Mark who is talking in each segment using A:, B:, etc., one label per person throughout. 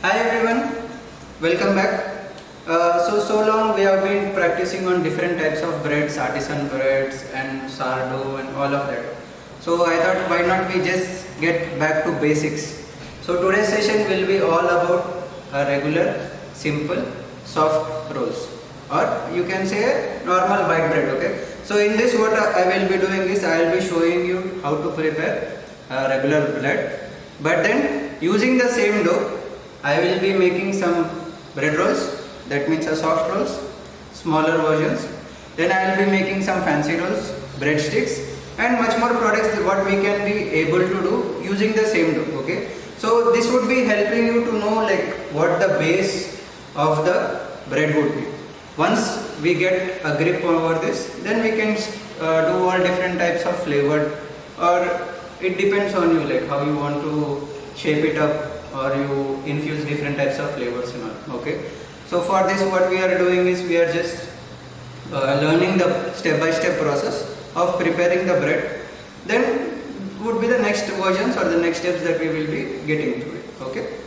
A: Hi everyone, welcome back. So long we have been practicing on different types of breads, artisan breads and sourdough and all of that. So I thought why not we just get back to basics. So today's session will be all about a regular, simple, soft rolls, or you can say normal white bread. Okay. So in this what I will be doing is I will be showing you how to prepare a regular bread, but then using the same dough I will be making some bread rolls, that means a soft rolls, smaller versions. Then I will be making some fancy rolls, breadsticks, and much more products what we can be able to do using the same dough. Okay. So this would be helping you to know like what the base of the bread would be. Once we get a grip over this, then we can do all different types of flavored, or it depends on you like how you want to shape it up, or you infuse different types of flavors and all. Okay. So for this what we are doing is we are just learning the step-by-step process of preparing the bread. Then would be the next versions or the next steps that we will be getting to it. Okay.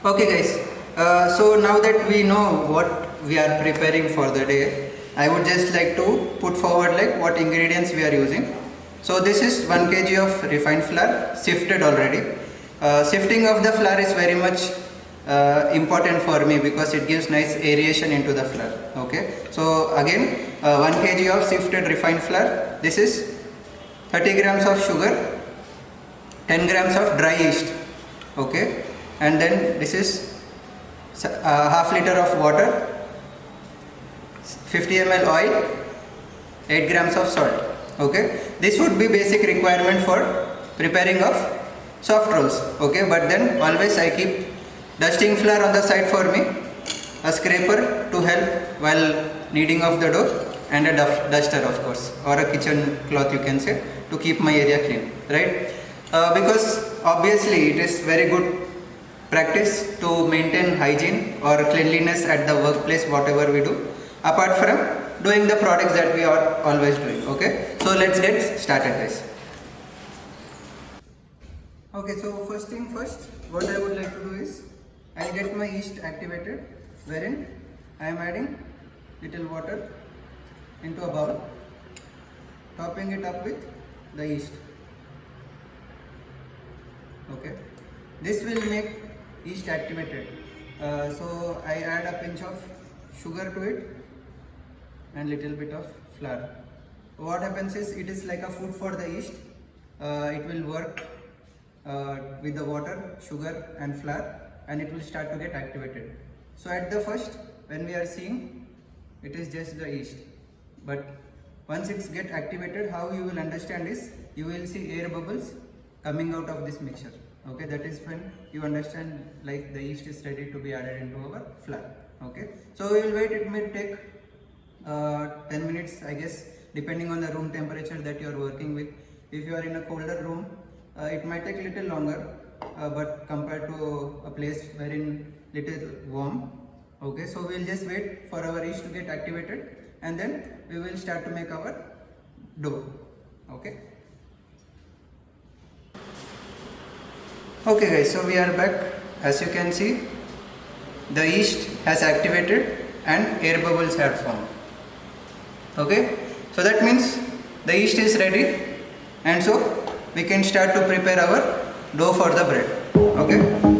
A: Okay guys. So now that we know what we are preparing for the day, I would just like to put forward like what ingredients we are using. So this is 1 kg of refined flour, sifted already. Sifting of the flour is very much important for me because it gives nice aeration into the flour. Okay. So again 1 kg of sifted refined flour. This is 30 grams of sugar, 10 grams of dry yeast. Okay. And then this is half liter of water, 50 ml oil, 8 grams of salt. Okay, this would be basic requirement for preparing of soft rolls. Okay, but then always I keep dusting flour on the side for me, a scraper to help while kneading of the dough, and a duster of course, or a kitchen cloth you can say, to keep my area clean, right? Because obviously it is very good practice to maintain hygiene or cleanliness at the workplace, whatever we do, apart from doing the products that we are always doing. Okay, so let's get started guys. Okay, so first thing first, what I would like to do is I'll get my yeast activated, wherein I am adding little water into a bowl, topping it up with the yeast. Okay, this will make yeast activated. So I add a pinch of sugar to it and little bit of flour. What happens is it is like a food for the yeast. It will work with the water, sugar and flour, and it will start to get activated. So at the first when we are seeing, it is just the yeast, but once it's get activated, how you will understand is you will see air bubbles coming out of this mixture. Okay, that is when you understand like the yeast is ready to be added into our flour. Okay, so we will wait. It may take 10 minutes I guess, depending on the room temperature that you are working with. If you are in a colder room, it might take little longer, but compared to a place wherein little warm. Okay, so we will just wait for our yeast to get activated, and then we will start to make our dough. Okay. Okay guys, so we are back. As you can see, the yeast has activated and air bubbles have formed. Okay, so that means the yeast is ready, and so we can start to prepare our dough for the bread. Okay.